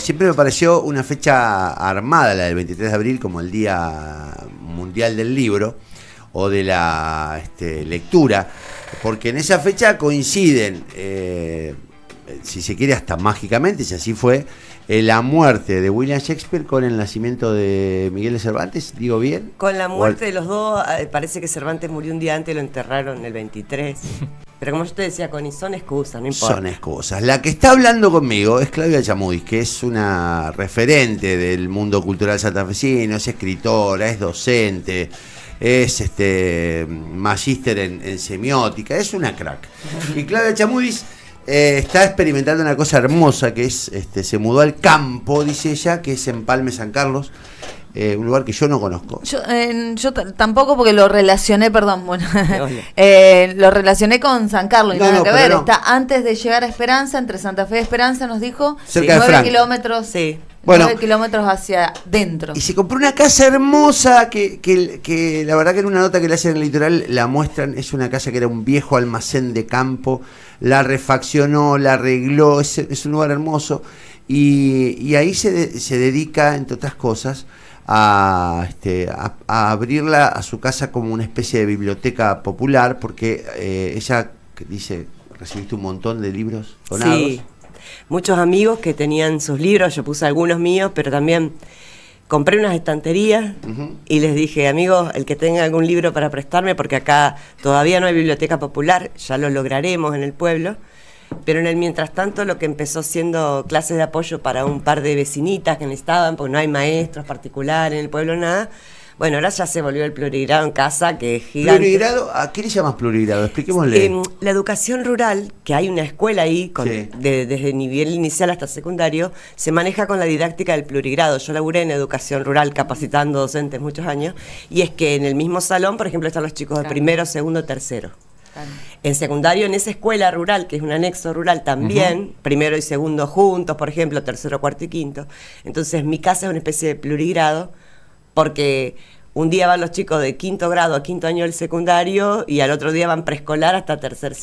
Siempre me pareció una fecha armada, la del 23 de abril, como el Día Mundial del Libro o de la lectura, porque en esa fecha coinciden, si se quiere hasta mágicamente, si así fue, la muerte de William Shakespeare con el nacimiento de Miguel de Cervantes, ¿digo bien? Con la muerte de los dos, parece que Cervantes murió un día antes y lo enterraron el 23. Pero como yo te decía, Connie, son excusas, no importa. Son excusas. La que está hablando conmigo es Claudia Chamudis, que es una referente del mundo cultural santafesino, es escritora, es docente, es magíster en semiótica, es una crack. Y Claudia Chamudis está experimentando una cosa hermosa, que es, se mudó al campo, dice ella, que es en Palme, San Carlos. Un lugar que yo no conozco. Yo tampoco, porque lo relacioné, lo relacioné con San Carlos, y nada que ver. Está antes de llegar a Esperanza, entre Santa Fe y Esperanza, nos dijo, cerca de 9 kilómetros. Sí. Bueno, 9 kilómetros hacia dentro. Y se compró una casa hermosa que la verdad que en una nota que le hacen en el litoral la muestran. Es una casa que era un viejo almacén de campo, la refaccionó, la arregló, es un lugar hermoso. Y ahí se dedica, entre otras cosas, a abrirla a su casa como una especie de biblioteca popular, porque ella dice, recibiste un montón de libros donados. Sí, muchos amigos que tenían sus libros, yo puse algunos míos, pero también compré unas estanterías y les dije, amigos, el que tenga algún libro para prestarme, porque acá todavía no hay biblioteca popular, ya lo lograremos en el pueblo. Pero en el mientras tanto, lo que empezó siendo clases de apoyo para un par de vecinitas que necesitaban, porque no hay maestros particulares en el pueblo, nada. Bueno, ahora ya se volvió el plurigrado en casa, que es gigante. ¿Plurigrado? ¿A qué le llamas plurigrado? Expliquémosle. La educación rural, que hay una escuela ahí, desde nivel inicial hasta secundario, se maneja con la didáctica del plurigrado. Yo laburé en educación rural capacitando docentes muchos años, y es que en el mismo salón, por ejemplo, están los chicos de primero, segundo, tercero. En secundario, en esa escuela rural, que es un anexo rural también, primero y segundo juntos, por ejemplo, tercero, cuarto y quinto. Entonces, mi casa es una especie de plurigrado, porque un día van los chicos de quinto grado a quinto año del secundario y al otro día van preescolar hasta tercer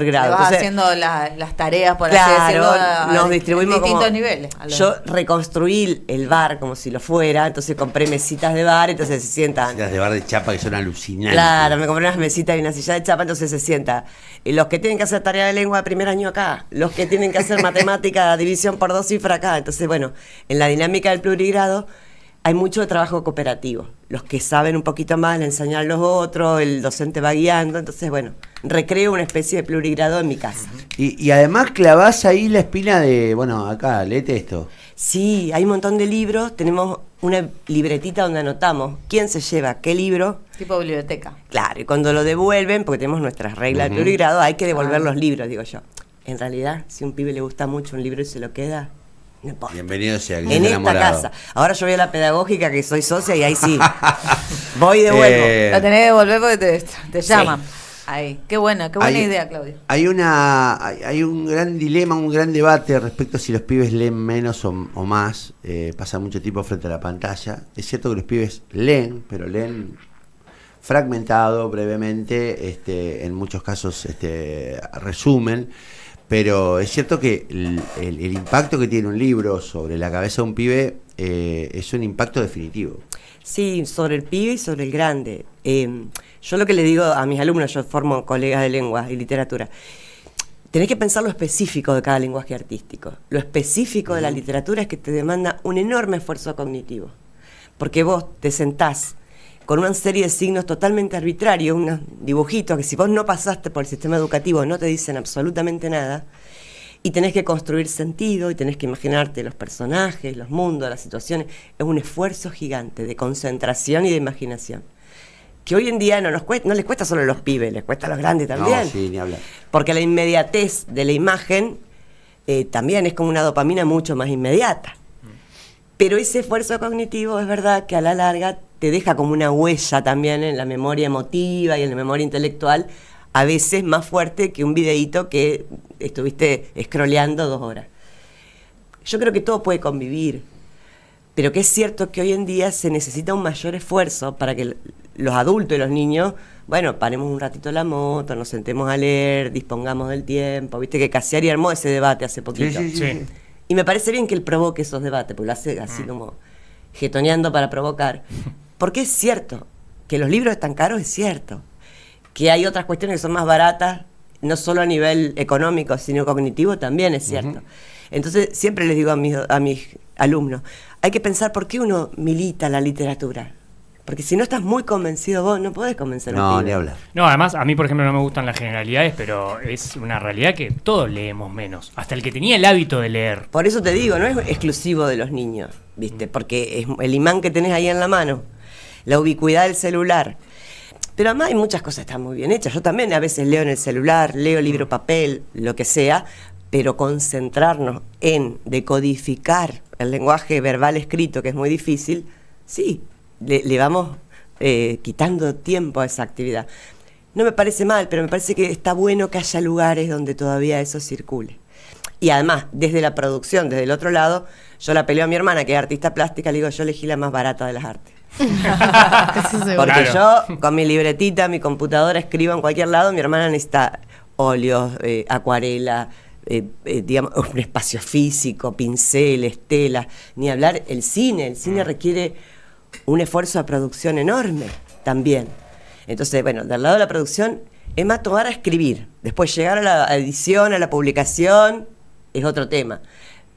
grado. Vas haciendo las tareas, por claro, así decirlo, nos distribuimos distintos niveles. Yo reconstruí el bar como si lo fuera, entonces compré mesitas de bar, entonces se sientan. Mesitas de bar de chapa que son alucinantes. Claro, me compré unas mesitas y una silla de chapa, entonces se sienta. Los que tienen que hacer tarea de lengua de primer año acá, los que tienen que hacer matemática, división por 2 cifras acá. Entonces, bueno, en la dinámica del plurigrado hay mucho trabajo cooperativo. Los que saben un poquito más le enseñan a los otros, el docente va guiando. Entonces, bueno, recreo una especie de plurigrado en mi casa. Y además clavás ahí la espina de, bueno, acá, léete esto. Sí, hay un montón de libros. Tenemos una libretita donde anotamos quién se lleva qué libro. Tipo biblioteca. Claro, y cuando lo devuelven, porque tenemos nuestras reglas de plurigrado, hay que devolver los libros, digo yo. En realidad, si a un pibe le gusta mucho un libro y se lo queda, no importa. Bienvenido sea en esta enamorado. Casa. Ahora yo voy a la pedagógica, que soy socia, y ahí sí. Voy y devuelvo. Lo tenés que devolver porque te llaman. Sí. Ahí. Qué buena idea, Claudia. Hay un gran dilema, un gran debate respecto a si los pibes leen menos o más. Pasan mucho tiempo frente a la pantalla. Es cierto que los pibes leen, pero leen fragmentado, brevemente, en muchos casos resumen. Pero es cierto que el impacto que tiene un libro sobre la cabeza de un pibe es un impacto definitivo. Sí, sobre el pibe y sobre el grande. Yo lo que le digo a mis alumnos, yo formo colegas de lengua y literatura, tenés que pensar lo específico de cada lenguaje artístico. Lo específico de la literatura es que te demanda un enorme esfuerzo cognitivo, porque vos te sentás con una serie de signos totalmente arbitrarios, unos dibujitos que si vos no pasaste por el sistema educativo no te dicen absolutamente nada, y tenés que construir sentido, y tenés que imaginarte los personajes, los mundos, las situaciones. Es un esfuerzo gigante de concentración y de imaginación, que hoy en día no les cuesta solo a los pibes, les cuesta a los grandes también. No, sí, ni hablar. Porque la inmediatez de la imagen también es como una dopamina mucho más inmediata. Pero ese esfuerzo cognitivo es verdad que a la larga te deja como una huella también en la memoria emotiva y en la memoria intelectual, a veces más fuerte que un videíto que estuviste scrolleando 2 horas. Yo creo que todo puede convivir, pero que es cierto que hoy en día se necesita un mayor esfuerzo para que los adultos y los niños, bueno, paremos un ratito la moto, nos sentemos a leer, dispongamos del tiempo. Viste que Cassiari armó ese debate hace poquito. Sí. Y me parece bien que él provoque esos debates, porque lo hace así como jetoneando para provocar. Porque es cierto que los libros están caros, es cierto. Que hay otras cuestiones que son más baratas, no solo a nivel económico, sino cognitivo, también es cierto. Entonces, siempre les digo a mis alumnos, hay que pensar por qué uno milita la literatura. Porque si no estás muy convencido vos, no podés convencer a un pibe. Ni hablar. No, además, a mí, por ejemplo, no me gustan las generalidades, pero es una realidad que todos leemos menos. Hasta el que tenía el hábito de leer. Por eso te digo, no es exclusivo de los niños, ¿viste? Porque es el imán que tenés ahí en la mano, la ubicuidad del celular. Pero además hay muchas cosas que están muy bien hechas. Yo también a veces leo en el celular, leo libro, papel, lo que sea, pero concentrarnos en decodificar el lenguaje verbal escrito, que es muy difícil, sí, le vamos quitando tiempo a esa actividad. No me parece mal, pero me parece que está bueno que haya lugares donde todavía eso circule. Y además, desde la producción, desde el otro lado, yo la peleo a mi hermana, que es artista plástica, le digo, yo elegí la más barata de las artes. Porque yo, con mi libretita, mi computadora, escribo en cualquier lado, mi hermana necesita óleos, acuarela, digamos, un espacio físico, pinceles, telas, ni hablar el cine requiere un esfuerzo de producción enorme también. Entonces, bueno, del lado de la producción es más tomar a escribir, después llegar a la edición, a la publicación, es otro tema,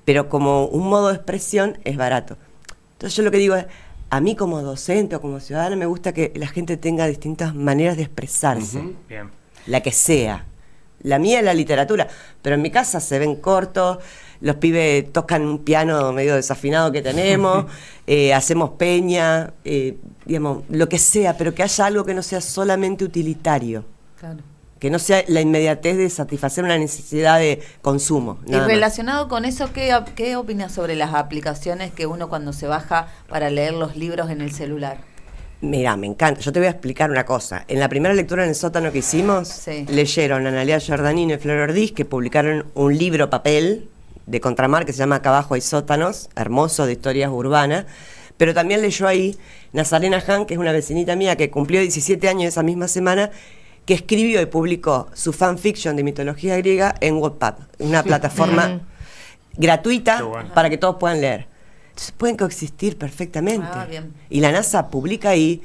pero como un modo de expresión es barato. Entonces yo lo que digo es, a mí como docente o como ciudadana me gusta que la gente tenga distintas maneras de expresarse, Bien. la que sea. La mía es la literatura, pero en mi casa se ven cortos, los pibes tocan un piano medio desafinado que tenemos, hacemos peña, digamos, lo que sea, pero que haya algo que no sea solamente utilitario. Claro. Que no sea la inmediatez de satisfacer una necesidad de consumo. Y relacionado con eso, ¿qué opinas sobre las aplicaciones que uno cuando se baja para leer los libros en el celular? Mira, me encanta. Yo te voy a explicar una cosa. En la primera lectura en el sótano que hicimos, leyeron Analia Giordanino y Flor Ordiz, que publicaron un libro papel de Contramar que se llama Acá abajo hay sótanos, hermoso, de historias urbanas, pero también leyó ahí Nazarena Han, que es una vecinita mía que cumplió 17 años esa misma semana, que escribió y publicó su fanfiction de mitología griega en Wattpad, una plataforma gratuita para que todos puedan leer. Entonces pueden coexistir perfectamente. Bien. Y la NASA publica ahí,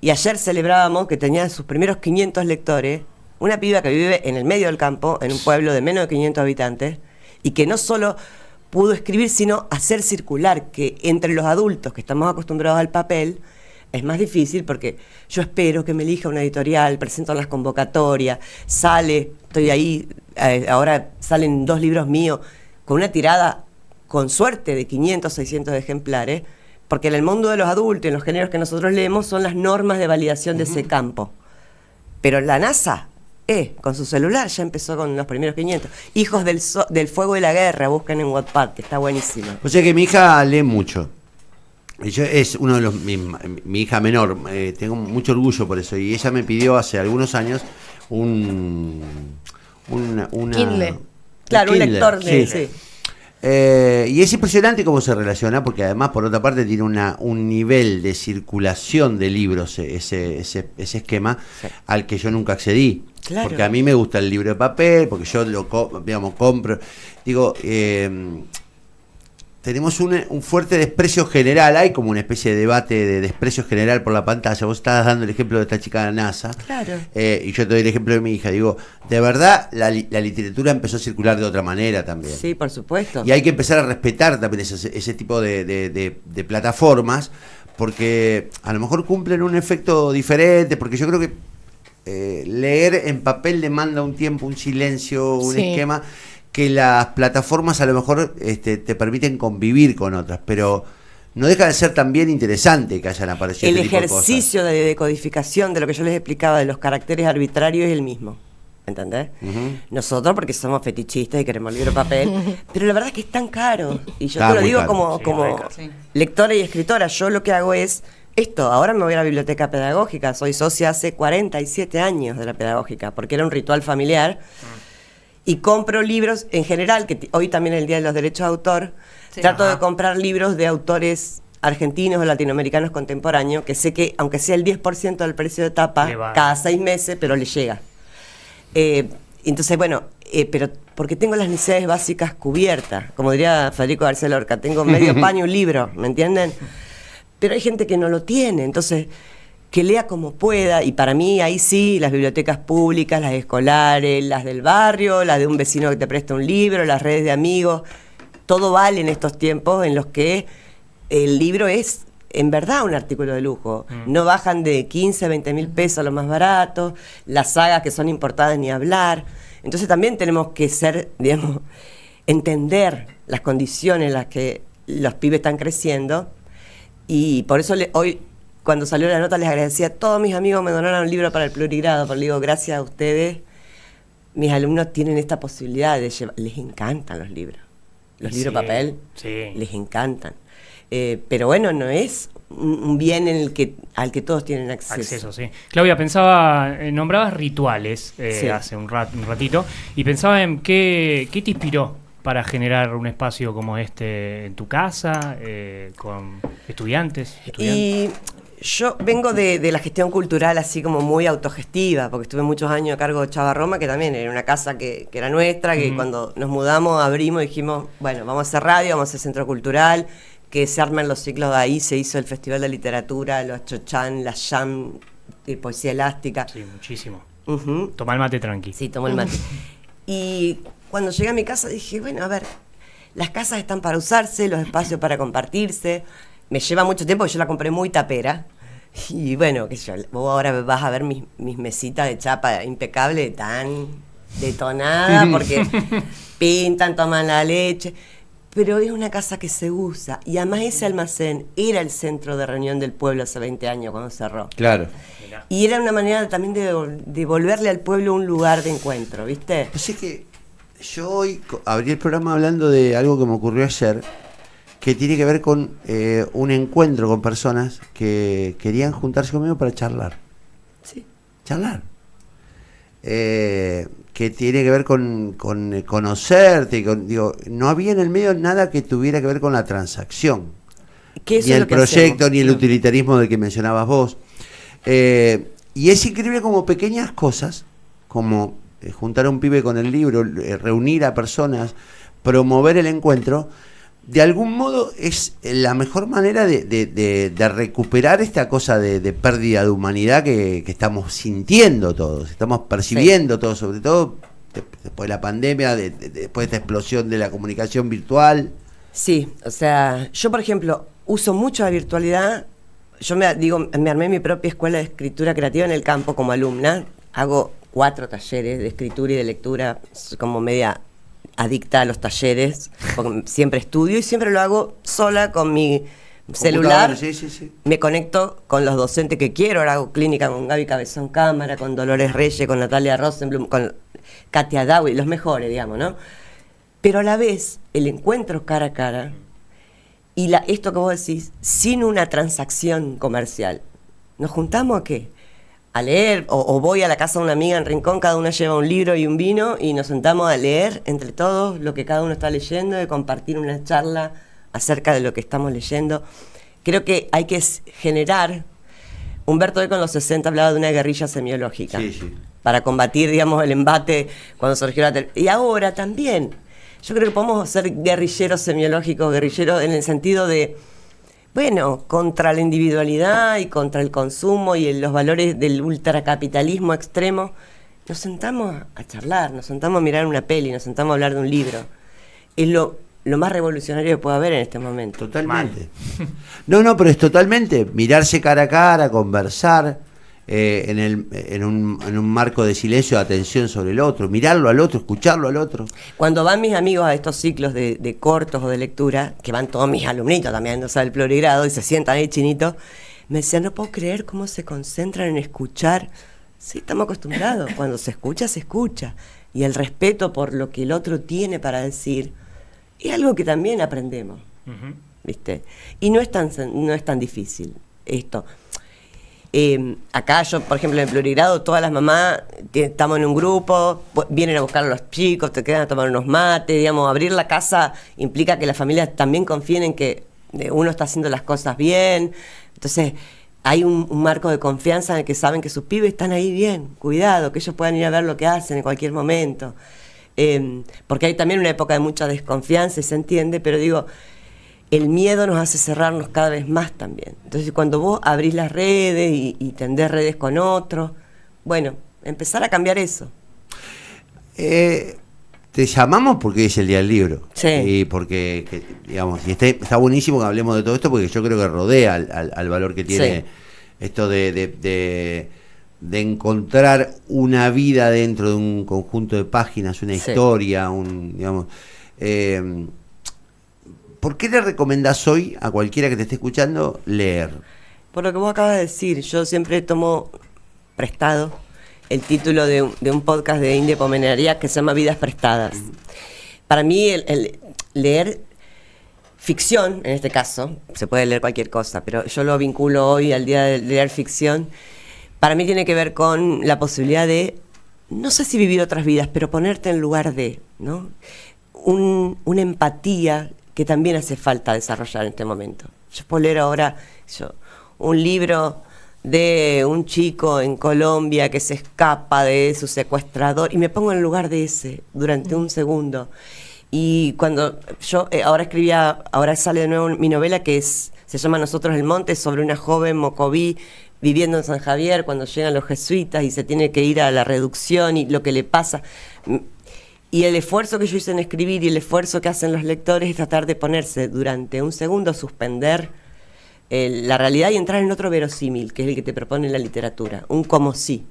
y ayer celebrábamos que tenía sus primeros 500 lectores, una piba que vive en el medio del campo, en un pueblo de menos de 500 habitantes, y que no solo pudo escribir, sino hacer circular, que entre los adultos que estamos acostumbrados al papel, es más difícil porque yo espero que me elija una editorial, presento las convocatorias, estoy ahí, ahora salen 2 libros míos, con una tirada con suerte de 500, 600 ejemplares, porque en el mundo de los adultos, en los géneros que nosotros leemos, son las normas de validación de ese campo. Pero la NASA, con su celular, ya empezó con los primeros 500. Hijos del fuego y la guerra, buscan en Wattpad, que está buenísimo. O sea que mi hija lee mucho. Es uno de mi hija menor, tengo mucho orgullo por eso, y ella me pidió hace algunos años una Kindle. Claro, un Kindle, lector de... sí. Y es impresionante cómo se relaciona, porque además, por otra parte, tiene un nivel de circulación de libros, ese esquema, al que yo nunca accedí. Claro. Porque a mí me gusta el libro de papel, porque yo compro. Digo, tenemos un fuerte desprecio general, hay como una especie de debate de desprecio general por la pantalla. Vos estabas dando el ejemplo de esta chica de NASA, Claro. Y yo te doy el ejemplo de mi hija. Digo, de verdad la literatura empezó a circular de otra manera también. Sí, por supuesto. Y hay que empezar a respetar también ese tipo de plataformas, porque a lo mejor cumplen un efecto diferente, porque yo creo que leer en papel demanda un tiempo, un silencio, un esquema, que las plataformas a lo mejor te permiten convivir con otras, pero no deja de ser también interesante que hayan aparecido el este tipo de cosas. ejercicio de decodificación de lo que yo les explicaba de los caracteres arbitrarios es el mismo, ¿entendés? Nosotros porque somos fetichistas y queremos libro papel, pero la verdad es que es tan caro, y yo te lo digo como lectora y escritora. Yo lo que hago es esto. Ahora me voy a la biblioteca pedagógica, soy socia hace 47 años de la pedagógica, porque era un ritual familiar. Y compro libros en general, que hoy también es el Día de los Derechos de Autor, trato de comprar libros de autores argentinos o latinoamericanos contemporáneos, que sé que, aunque sea el 10% del precio de tapa, cada 6 meses, pero le llega. Entonces, bueno, pero porque tengo las necesidades básicas cubiertas, como diría Federico García Lorca, tengo medio paño un libro, ¿me entienden? Pero hay gente que no lo tiene, entonces que lea como pueda, y para mí ahí sí, las bibliotecas públicas, las escolares, las del barrio, las de un vecino que te presta un libro, las redes de amigos, todo vale en estos tiempos en los que el libro es en verdad un artículo de lujo. No bajan de 15, 20 mil pesos lo más barato, las sagas que son importadas ni hablar. Entonces también tenemos que ser, digamos, entender las condiciones en las que los pibes están creciendo, y por eso hoy, cuando salió la nota, les agradecía a todos mis amigos, me donaron un libro para el plurigrado, porque digo, gracias a ustedes, mis alumnos tienen esta posibilidad de llevar, les encantan los libros Sí, papel, sí. les encantan. Pero bueno, no es un bien al que todos tienen acceso. Sí. Claudia, pensaba, nombrabas rituales Sí. hace un ratito, y pensaba en qué te inspiró para generar un espacio como este en tu casa, con estudiantes. Y yo vengo de la gestión cultural así como muy autogestiva, porque estuve muchos años a cargo de Chavarroma, que también era una casa que era nuestra, que cuando nos mudamos, abrimos y dijimos, bueno, vamos a hacer radio, vamos a hacer centro cultural, que se arman los ciclos de ahí, se hizo el Festival de Literatura, los Chochán, la Jam, de Poesía Elástica. Sí, muchísimo. Ujú. Toma el mate tranqui. Sí, tomo el mate. Y cuando llegué a mi casa dije, bueno, a ver, las casas están para usarse, los espacios para compartirse. Me lleva mucho tiempo, yo la compré muy tapera. Y bueno, qué sé yo, vos ahora vas a ver mis mesitas de chapa impecable, tan detonada, porque pintan, toman la leche. Pero es una casa que se usa. Y además ese almacén era el centro de reunión del pueblo hace 20 años cuando cerró. Claro. Y era una manera también de volverle al pueblo un lugar de encuentro, ¿viste? Pues es que yo hoy abrí el programa hablando de algo que me ocurrió ayer, que tiene que ver con un encuentro con personas que querían juntarse conmigo para charlar. Sí. Charlar. Que tiene que ver con conocerte, digo, no había en el medio nada que tuviera que ver con la transacción. Que eso Ni es el lo que proyecto, hacemos. ni el utilitarismo del que mencionabas vos. Y es increíble como pequeñas cosas, como juntar a un pibe con el libro, reunir a personas, promover el encuentro, de algún modo es la mejor manera de recuperar esta cosa de pérdida de humanidad que estamos sintiendo todos, estamos percibiendo todos, sobre todo después de la pandemia, después de esta explosión de la comunicación virtual. Sí, o sea, yo por ejemplo uso mucho la virtualidad. Yo me armé mi propia escuela de escritura creativa en el campo como alumna. Hago 4 talleres de escritura y de lectura, como media adicta a los talleres, porque siempre estudio y siempre lo hago sola con mi celular. Sí. Me conecto con los docentes que quiero. Ahora hago clínica con Gaby Cabezón Cámara, con Dolores Reyes, con Natalia Rosenblum, con Katia Dawi, los mejores, digamos, ¿no? Pero a la vez, el encuentro cara a cara y esto que vos decís, sin una transacción comercial. ¿Nos juntamos a qué? A leer, o voy a la casa de una amiga en Rincón, cada una lleva un libro y un vino y nos sentamos a leer entre todos lo que cada uno está leyendo y compartir una charla acerca de lo que estamos leyendo. Creo que hay que generar. Humberto Eco en los 60 hablaba de una guerrilla semiológica para combatir, digamos, el embate cuando surgió la y ahora también. Yo creo que podemos ser guerrilleros semiológicos, guerrilleros en el sentido de, bueno, contra la individualidad y contra el consumo y los valores del ultracapitalismo extremo. Nos sentamos a charlar, nos sentamos a mirar una peli, nos sentamos a hablar de un libro. Es lo más revolucionario que puede haber en este momento. Totalmente. No, pero es totalmente mirarse cara a cara, conversar en un marco de silencio, de atención sobre el otro, mirarlo al otro, escucharlo al otro. Cuando van mis amigos a estos ciclos de cortos o de lectura, que van todos mis alumnitos también, o sea, el plurigrado, y se sientan ahí chinitos, me decían, no puedo creer cómo se concentran en escuchar. Sí, estamos acostumbrados, cuando se escucha, se escucha. Y el respeto por lo que el otro tiene para decir, es algo que también aprendemos, ¿viste? Y no es tan difícil esto. Acá yo, por ejemplo, en el plurigrado, todas las mamás estamos en un grupo, vienen a buscar a los chicos, te quedan a tomar unos mates, digamos, abrir la casa implica que las familias también confíen en que uno está haciendo las cosas bien. Entonces hay un marco de confianza en el que saben que sus pibes están ahí bien, cuidado, que ellos puedan ir a ver lo que hacen en cualquier momento. porque hay también una época de mucha desconfianza y se entiende, pero digo, el miedo nos hace cerrarnos cada vez más también. Entonces, cuando vos abrís las redes y tendés redes con otros, bueno, empezar a cambiar eso. Te llamamos porque es el Día del Libro. Sí. Y porque, digamos, y está buenísimo que hablemos de todo esto porque yo creo que rodea al valor que tiene esto de encontrar una vida dentro de un conjunto de páginas, una historia, digamos. ¿Por qué le recomendás hoy a cualquiera que te esté escuchando leer? Por lo que vos acabas de decir, yo siempre tomo prestado el título de un podcast de India Pomenaria que se llama Vidas Prestadas. Para mí el leer ficción, en este caso, se puede leer cualquier cosa, pero yo lo vinculo hoy al día de leer ficción, para mí tiene que ver con la posibilidad de, no sé si vivir otras vidas, pero ponerte en lugar de, ¿no? Una empatía que también hace falta desarrollar en este momento. Yo puedo leer ahora un libro de un chico en Colombia que se escapa de su secuestrador y me pongo en el lugar de ese durante un segundo. Y cuando yo ahora sale de nuevo mi novela se llama Nosotros el Monte, sobre una joven mocoví viviendo en San Javier cuando llegan los jesuitas y se tiene que ir a la reducción y lo que le pasa. Y el esfuerzo que yo hice en escribir y el esfuerzo que hacen los lectores es tratar de ponerse durante un segundo, suspender la realidad y entrar en otro verosímil, que es el que te propone la literatura, un como si.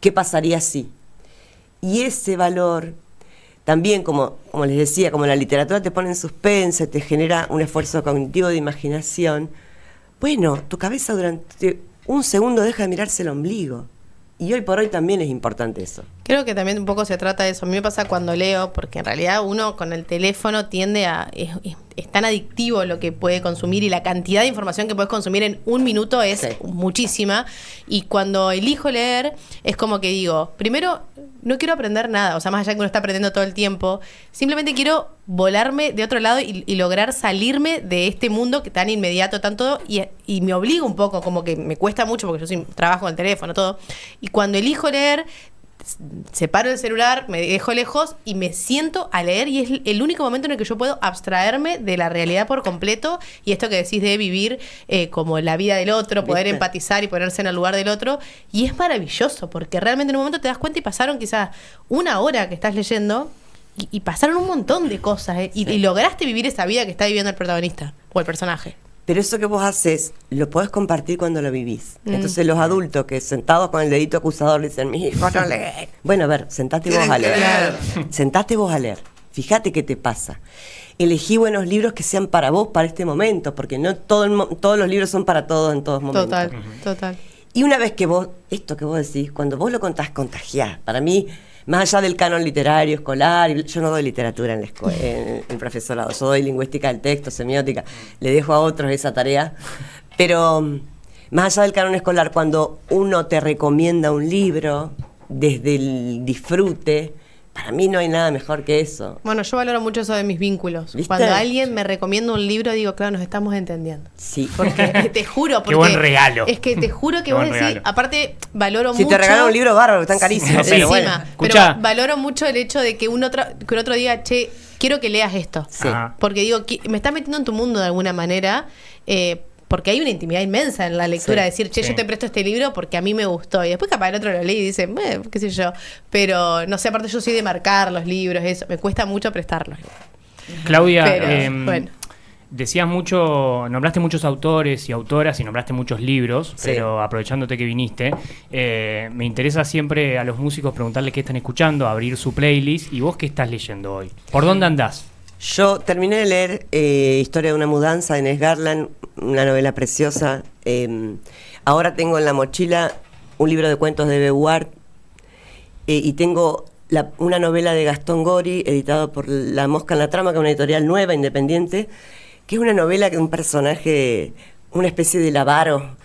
¿Qué pasaría si? Y ese valor, también como les decía, como la literatura te pone en suspense, te genera un esfuerzo cognitivo de imaginación, bueno, tu cabeza durante un segundo deja de mirarse el ombligo. Y hoy por hoy también es importante eso. Creo que también un poco se trata de eso. A mí me pasa cuando leo, porque en realidad uno con el teléfono tiende a... Es tan adictivo lo que puede consumir y la cantidad de información que puedes consumir en un minuto es muchísima. Y cuando elijo leer, es como que digo, primero, no quiero aprender nada. O sea, más allá que uno está aprendiendo todo el tiempo, simplemente quiero volarme de otro lado y lograr salirme de este mundo que tan inmediato, tanto, y me obligo un poco, como que me cuesta mucho porque yo trabajo con el teléfono, todo. Y cuando elijo leer, separo el celular, me dejo lejos y me siento a leer, y es el único momento en el que yo puedo abstraerme de la realidad por completo, y esto que decís de vivir como la vida del otro, poder empatizar y ponerse en el lugar del otro, y es maravilloso porque realmente en un momento te das cuenta y pasaron quizás una hora que estás leyendo y pasaron un montón de cosas y lograste vivir esa vida que está viviendo el protagonista o el personaje. Pero eso que vos haces, lo podés compartir cuando lo vivís. Entonces los adultos que sentados con el dedito acusador dicen, mi hijo no lee. Bueno, a ver, sentate vos a leer. Sentate vos a leer. Fíjate qué te pasa. Elegí buenos libros que sean para vos, para este momento, porque no todos los libros son para todos en todos momentos. Total. Y una vez que vos, esto que vos decís, cuando vos lo contás, contagiás. Para mí, más allá del canon literario, escolar, yo no doy literatura en el profesorado, yo doy lingüística del texto, semiótica, le dejo a otros esa tarea, pero más allá del canon escolar, cuando uno te recomienda un libro desde el disfrute, para mí no hay nada mejor que eso. Bueno, yo valoro mucho eso de mis vínculos. ¿Viste? Cuando alguien me recomienda un libro, digo, claro, nos estamos entendiendo. Sí. Porque te juro, porque qué buen regalo. Es que te juro que vos decís, aparte valoro mucho. Si te regalan un libro, bárbaro, están carísimos. Pero Pero bueno. pero valoro mucho el hecho de que que el otro diga, che, quiero que leas esto. Sí. Porque digo, me estás metiendo en tu mundo de alguna manera, porque hay una intimidad inmensa en la lectura, decir, che, yo te presto este libro porque a mí me gustó. Y después capaz el otro lo lee y dice, qué sé yo. Pero, no sé, aparte yo soy de marcar los libros, eso. Me cuesta mucho prestarlos. Claudia, Pero, bueno. Decías nombraste muchos autores y autoras y nombraste muchos libros, pero aprovechándote que viniste, me interesa siempre a los músicos preguntarle qué están escuchando, abrir su playlist. ¿Y vos qué estás leyendo hoy? ¿Por dónde andás? Yo terminé de leer Historia de una mudanza de Inés Garland, una novela preciosa. Ahora tengo en la mochila un libro de cuentos de Beauvoir y tengo una novela de Gastón Gori, editado por La Mosca en la Trama, que es una editorial nueva, independiente, que es una novela que un personaje, una especie de Lavaro,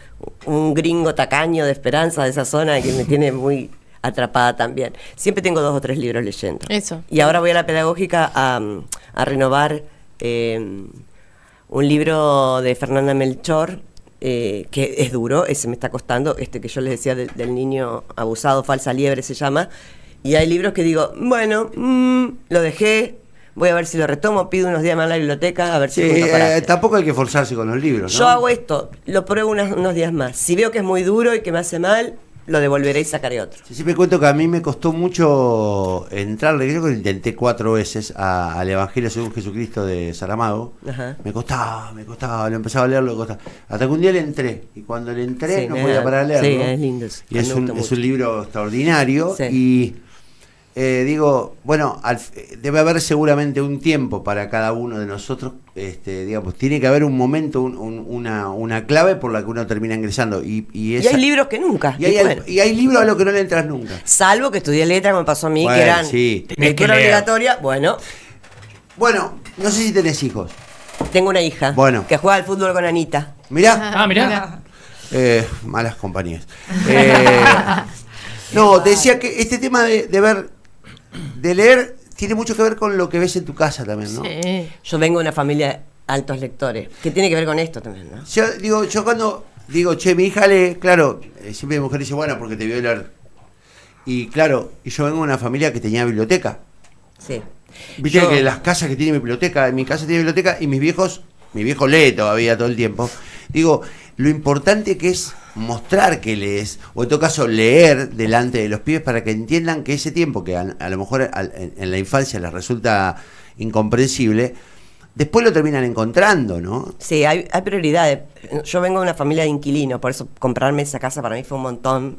un gringo tacaño de Esperanza de esa zona que me tiene muy atrapada también. Siempre tengo 2 o 3 libros leyendo. Eso. Y ahora voy a la pedagógica a renovar un libro de Fernanda Melchor, que es duro, ese me está costando, que yo les decía del niño abusado, Falsa Liebre se llama, Y hay libros que digo, bueno, lo dejé, voy a ver si lo retomo, pido unos días más en la biblioteca, a ver si Sí, tampoco hay que forzarse con los libros, ¿no? Yo hago esto, lo pruebo unos días más. Si veo que es muy duro y que me hace mal, lo devolveré y sacaré otro. Sí, siempre cuento que a mí me costó mucho entrarle, creo que lo intenté 4 veces al Evangelio según Jesucristo de Saramago. Ajá. Me costaba, lo empezaba a leerlo, costaba. Hasta que un día le entré, y cuando le entré Sí, no podía parar de leerlo. Sí, es lindo eso. Y es un libro extraordinario, Sí. y digo, bueno, debe haber seguramente un tiempo para cada uno de nosotros, digamos, tiene que haber un momento, una clave por la que uno termina ingresando. Y hay libros que nunca. Y hay libros a los que no le entras nunca. Salvo que estudié letra, como me pasó a mí, Bueno, que eran sí. lectura obligatoria. Bueno, No sé si tenés hijos. tengo una hija que juega al fútbol con Anita. Mirá. Mirá. Malas compañías. No, te decía que este tema de leer tiene mucho que ver con lo que ves en tu casa también, ¿no? Sí. Yo vengo de una familia de altos lectores, que tiene que ver con esto también, ¿no? Yo cuando digo, che, mi hija lee, claro, siempre mi mujer dice, bueno, porque te vio leer. Y claro, yo vengo de una familia que tenía biblioteca. Sí. Viste que las casas que tienen biblioteca, en mi casa tiene biblioteca, y mi viejo lee todavía todo el tiempo. Digo, lo importante que es mostrar que lees, o en todo caso leer delante de los pibes para que entiendan que ese tiempo que a lo mejor en la infancia les resulta incomprensible, después lo terminan encontrando, ¿no? Sí, hay prioridades. Yo vengo de una familia de inquilinos, por eso comprarme esa casa para mí fue un montón.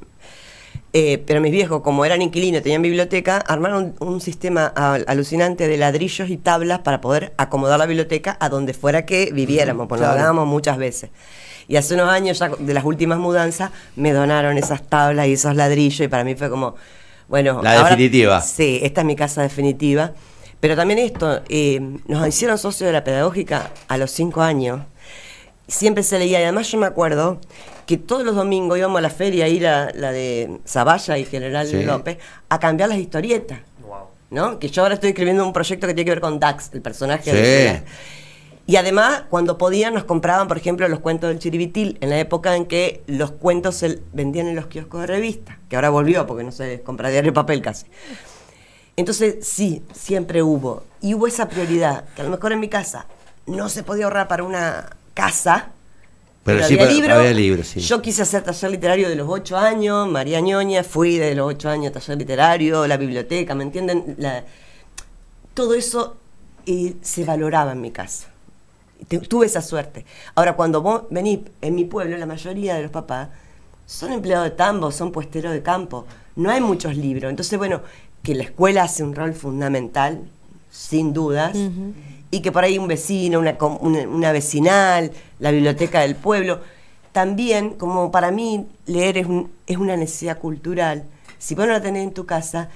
Pero mis viejos, como eran inquilinos, tenían biblioteca, armaron un sistema alucinante de ladrillos y tablas para poder acomodar la biblioteca a donde fuera que viviéramos, porque nos hablábamos muchas veces. Y hace unos años, ya de las últimas mudanzas, me donaron esas tablas y esos ladrillos, y para mí fue como, bueno... La definitiva. Sí, esta es mi casa definitiva. Pero también esto, nos hicieron socios de la pedagógica a los 5 años. Siempre se leía, y además yo me acuerdo que todos los domingos íbamos a la feria, a ir a la de Zavalla y General López, a cambiar las historietas. Wow. ¿No? Que yo ahora estoy escribiendo un proyecto que tiene que ver con Dax, el personaje Sí. Y además, cuando podían, nos compraban, por ejemplo, los cuentos del Chiribitil, en la época en que los cuentos se vendían en los kioscos de revistas, que ahora volvió porque no se compra diario papel casi. Entonces, sí, siempre hubo. Y hubo esa prioridad, que a lo mejor en mi casa no se podía ahorrar para una casa, Pero sí, había libros, sí. Yo quise hacer taller literario de los 8 años, María Ñoña, fui de los 8 años taller literario, la biblioteca, ¿me entienden? Todo eso se valoraba en mi casa. Tuve esa suerte. Ahora, cuando vos venís, en mi pueblo, la mayoría de los papás son empleados de tambo, son puesteros de campo. No hay muchos libros. Entonces, bueno, que la escuela hace un rol fundamental, sin dudas, y que por ahí un vecino, una vecinal, la biblioteca del pueblo. También, como para mí, leer es una necesidad cultural. Si vos no la tenés en tu casa,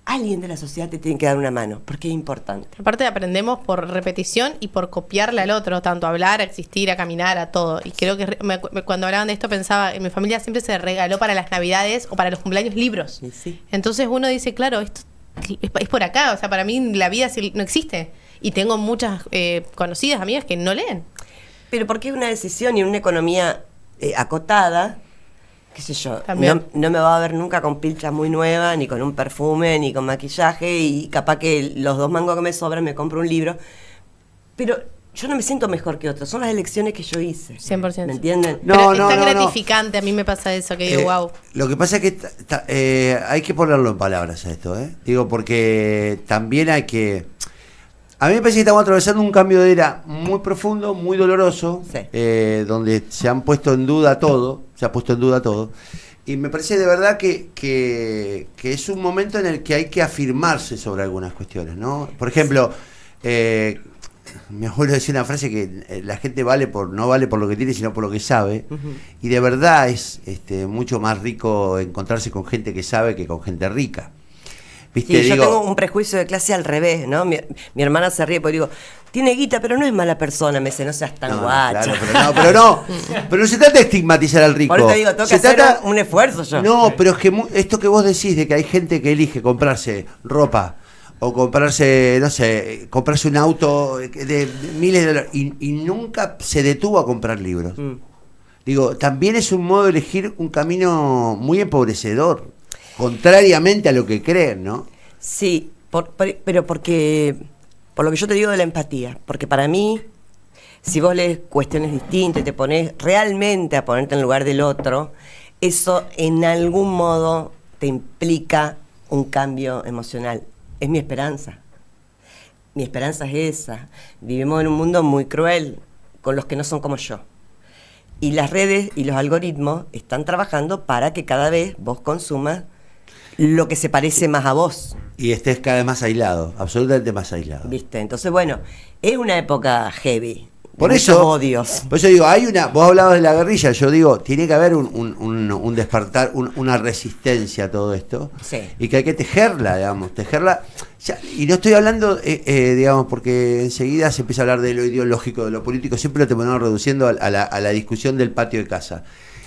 alguien de la sociedad te tiene que dar una mano, porque es importante. Aparte aprendemos por repetición y por copiarle al otro, tanto a hablar, a existir, a caminar, a todo. Y creo que cuando hablaban de esto pensaba, en mi familia siempre se regaló para las Navidades o para los cumpleaños libros. Sí. Entonces uno dice, claro, esto es por acá, o sea, para mí la vida no existe. Y tengo muchas conocidas, amigas que no leen. Pero porque es una decisión y una economía acotada, qué sé yo, no me va a ver nunca con pilchas muy nuevas, ni con un perfume, ni con maquillaje, y capaz que los 2 mangos que me sobran me compro un libro. Pero yo no me siento mejor que otros, son las elecciones que yo hice. 100%. ¿Me entienden? No, es tan gratificante, a mí me pasa eso, que digo, wow. Lo que pasa es que hay que ponerlo en palabras a esto, ¿eh? Digo, porque también hay que... A mí me parece que estamos atravesando un cambio de era muy profundo, muy doloroso, donde se ha puesto en duda todo, y me parece de verdad que es un momento en el que hay que afirmarse sobre algunas cuestiones, ¿no? Por ejemplo, mi abuelo decía una frase que la gente no vale por lo que tiene, sino por lo que sabe, y de verdad es mucho más rico encontrarse con gente que sabe que con gente rica. ¿Viste? Sí, yo tengo un prejuicio de clase al revés, ¿no? Mi hermana se ríe porque digo, tiene guita, pero no es mala persona. Me dice, no seas tan guacha. Claro, pero no se trata de estigmatizar al rico. Por eso digo, tengo que hacer un esfuerzo yo. No, pero es que esto que vos decís de que hay gente que elige comprarse ropa o comprarse, no sé, comprarse un auto de miles de dólares y nunca se detuvo a comprar libros. Digo, también es un modo de elegir un camino muy empobrecedor. contrariamente a lo que creen, ¿no? Sí, pero porque, por lo que yo te digo de la empatía, porque para mí, si vos lees cuestiones distintas y te pones realmente a ponerte en lugar del otro, eso en algún modo te implica un cambio emocional. Es mi esperanza. Mi esperanza es esa. Vivimos en un mundo muy cruel con los que no son como yo. Y las redes y los algoritmos están trabajando para que cada vez vos consumas lo que se parece más a vos. Y estés cada vez más aislado, absolutamente más aislado. ¿Viste? Entonces, bueno, es una época heavy. Por eso, odios. Por eso digo, vos hablabas de la guerrilla, yo digo, tiene que haber un despertar, una resistencia a todo esto, sí. Y que hay que tejerla, y no estoy hablando, digamos, porque enseguida se empieza a hablar de lo ideológico, de lo político, siempre lo terminamos reduciendo a la discusión del patio de casa.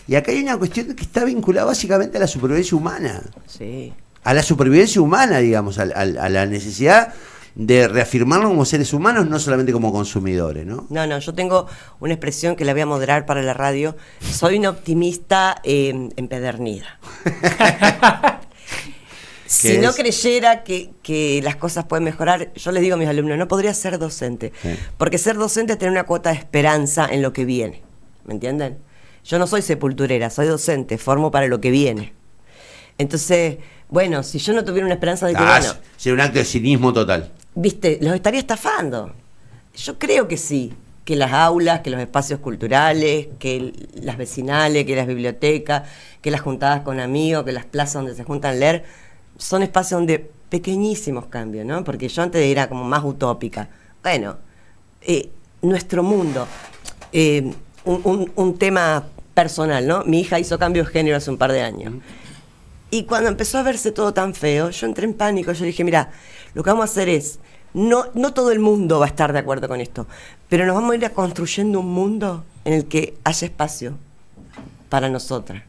Y acá hay una cuestión que está vinculada básicamente a la supervivencia humana. Sí. A la supervivencia humana, digamos, a la necesidad de reafirmarnos como seres humanos, no solamente como consumidores, ¿no? No, yo tengo una expresión que la voy a moderar para la radio. Soy una optimista empedernida. Si no creyera que las cosas pueden mejorar, yo les digo a mis alumnos, no podría ser docente. Sí. Porque ser docente es tener una cuota de esperanza en lo que viene. ¿Me entienden? Yo no soy sepulturera, soy docente, formo para lo que viene. Entonces, bueno, si yo no tuviera una esperanza de que, sería un acto de cinismo total. Viste, los estaría estafando. Yo creo que sí, que las aulas, que los espacios culturales, que las vecinales, que las bibliotecas, que las juntadas con amigos, que las plazas donde se juntan a leer, son espacios donde pequeñísimos cambios, ¿no? Porque yo antes era como más utópica. Bueno, nuestro mundo, un tema personal, ¿no? Mi hija hizo cambio de género hace un par de años. Y cuando empezó a verse todo tan feo, yo entré en pánico. Yo dije, mira, lo que vamos a hacer es, no todo el mundo va a estar de acuerdo con esto, pero nos vamos a ir construyendo un mundo en el que haya espacio para nosotras.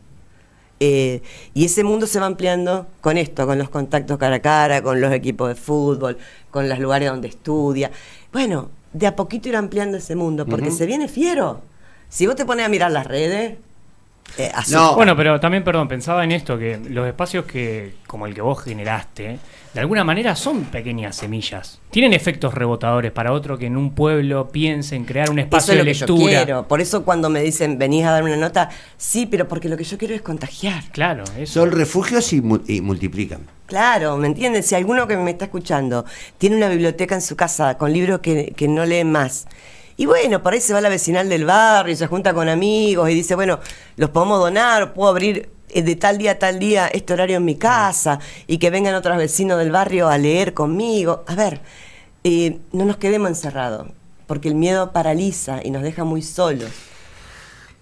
Y ese mundo se va ampliando con esto, con los contactos cara a cara, con los equipos de fútbol, con los lugares donde estudia. Bueno, de a poquito ir ampliando ese mundo, porque se viene fiero. Si vos te pones a mirar las redes... No. Bueno, pero también, pensaba en esto, que los espacios como el que vos generaste, de alguna manera son pequeñas semillas. Tienen efectos rebotadores para otro que en un pueblo piense en crear un espacio de lectura. Yo quiero. Por eso cuando me dicen, venís a dar una nota, sí, pero porque lo que yo quiero es contagiar. Claro, eso. Son refugios y multiplican. Claro, ¿me entiendes? Si alguno que me está escuchando tiene una biblioteca en su casa con libros que no leen más, y bueno, por ahí se va a la vecinal del barrio y se junta con amigos y dice, bueno, los podemos donar, puedo abrir de tal día a tal día este horario en mi casa y que vengan otros vecinos del barrio a leer conmigo. A ver, no nos quedemos encerrados, porque el miedo paraliza y nos deja muy solos.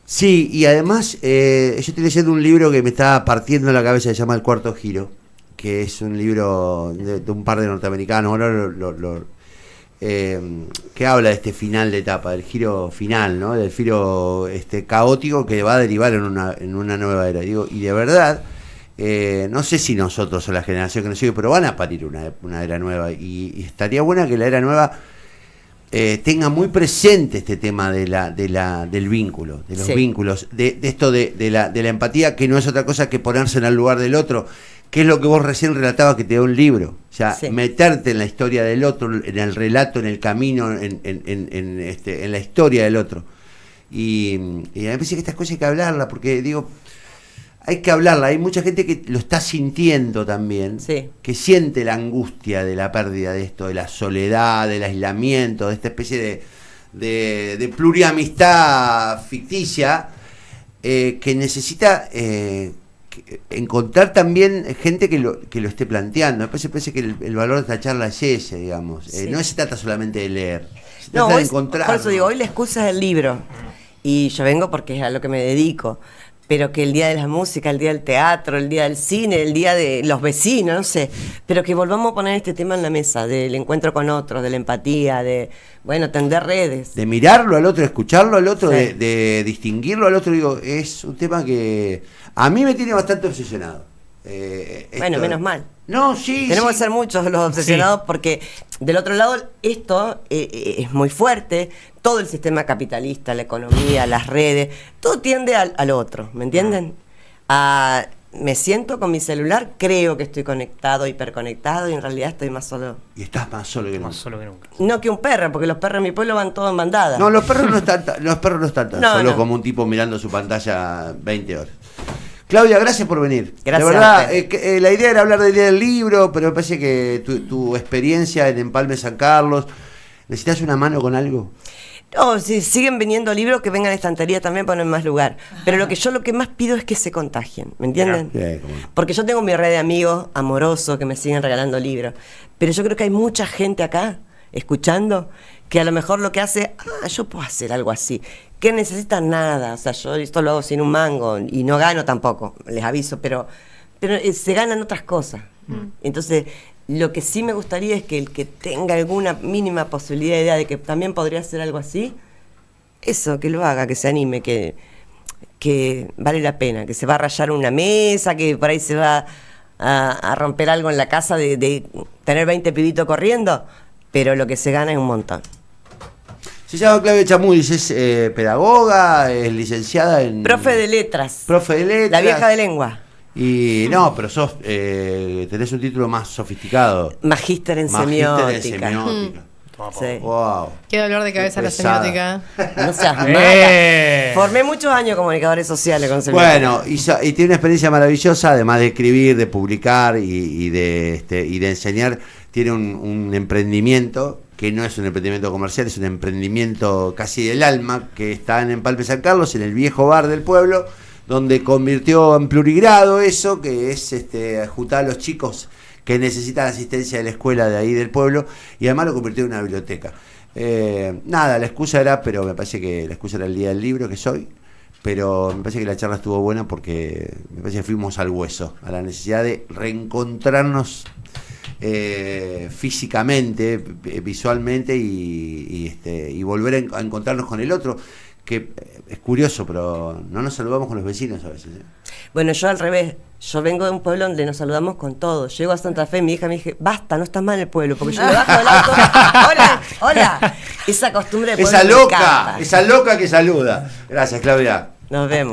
Sí, y además yo estoy leyendo un libro que me está partiendo la cabeza, se llama El Cuarto Giro, que es un libro de un par de norteamericanos, ahora que habla de este final de etapa, del giro final, ¿no? Del giro caótico que va a derivar en una nueva era. Digo, y de verdad, no sé si nosotros o la generación que nos sigue, pero van a parir una era nueva. Y estaría buena que la era nueva tenga muy presente este tema del vínculo, de los vínculos, de esto de la empatía, que no es otra cosa que ponerse en el lugar del otro. ¿Qué es lo que vos recién relatabas que te da un libro? O sea, meterte en la historia del otro, en el relato, en el camino, en la historia del otro. Y a mí me parece que estas cosas hay que hablarlas, porque digo, hay que hablarla. Hay mucha gente que lo está sintiendo también, que siente la angustia de la pérdida de esto, de la soledad, del aislamiento, de esta especie de pluriamistad ficticia, que necesita... encontrar también gente que lo esté planteando. Me parece que el valor de esta charla es ese, digamos. No se trata solamente de leer, se trata de encontrar. Por eso digo, hoy la excusa es el libro. Y yo vengo porque es a lo que me dedico. Pero que el día de la música, el día del teatro, el día del cine, el día de los vecinos, no sé. Pero que volvamos a poner este tema en la mesa, del encuentro con otros, de la empatía, de, tender redes. De mirarlo al otro, escucharlo al otro, de distinguirlo al otro. Digo, es un tema que a mí me tiene bastante obsesionado. Menos mal. No, sí. Tenemos que ser muchos los obsesionados porque del otro lado esto es muy fuerte. Todo el sistema capitalista, la economía, las redes, todo tiende al otro, ¿me entienden? A me siento con mi celular, creo que estoy conectado, hiperconectado, y en realidad estoy más solo. Y estás más solo que Más nunca. solo que nunca. No que un perro, porque los perros en mi pueblo van todos en bandada. No, los perros no están tan No, solo no. como un tipo mirando su pantalla 20 horas. Claudia, gracias por venir. Gracias De a verdad, usted. la idea era hablar del día del libro, pero me parece que tu experiencia en Empalme San Carlos, ¿necesitas una mano con algo? No, si siguen viniendo libros, que vengan a estantería también ponen más lugar. Pero lo que más pido es que se contagien, ¿me entienden? Sí, cómo no. Porque yo tengo mi red de amigos amorosos que me siguen regalando libros. Pero yo creo que hay mucha gente acá, escuchando, que a lo mejor lo que hace, yo puedo hacer algo así. Que necesitan nada, o sea, yo esto lo hago sin un mango y no gano tampoco, les aviso, pero se ganan otras cosas. Entonces, lo que sí me gustaría es que el que tenga alguna mínima posibilidad de idea de que también podría hacer algo así, eso, que lo haga, que se anime, que vale la pena, que se va a rayar una mesa, que por ahí se va a romper algo en la casa de tener 20 pibitos corriendo, pero lo que se gana es un montón. Se llama Claudia Chamullis, es pedagoga, es licenciada en... Profe de letras. Profe de letras. La vieja de lengua. Y no, pero tenés un título más sofisticado. Magíster en Magíster en semiótica. semiótica. Sí. Wow. Qué dolor de cabeza Qué la pesada. semiótica. No seas mala. ¡Eh! Formé muchos años comunicadores sociales con semiótica. Bueno, y tiene una experiencia maravillosa, además de escribir, de publicar y de enseñar. Tiene un emprendimiento que no es un emprendimiento comercial, es un emprendimiento casi del alma, que está en Empalme San Carlos, en el viejo bar del pueblo, donde convirtió en plurigrado eso, que es juntar a los chicos que necesitan asistencia de la escuela de ahí del pueblo, y además lo convirtió en una biblioteca. Nada, la excusa era, pero me parece que la excusa era el día del libro, que soy, pero me parece que la charla estuvo buena porque me parece que fuimos al hueso, a la necesidad de reencontrarnos físicamente, visualmente y volver a encontrarnos con el otro, que es curioso, pero no nos saludamos con los vecinos a veces. Bueno, yo al revés. Yo vengo de un pueblo donde nos saludamos con todos. Llego a Santa Fe y mi hija me dice, basta, no estás mal el pueblo, porque yo me bajo del auto. Hola, hola. Esa costumbre de pueblo me encanta. Esa loca que saluda. Gracias, Claudia. Nos vemos.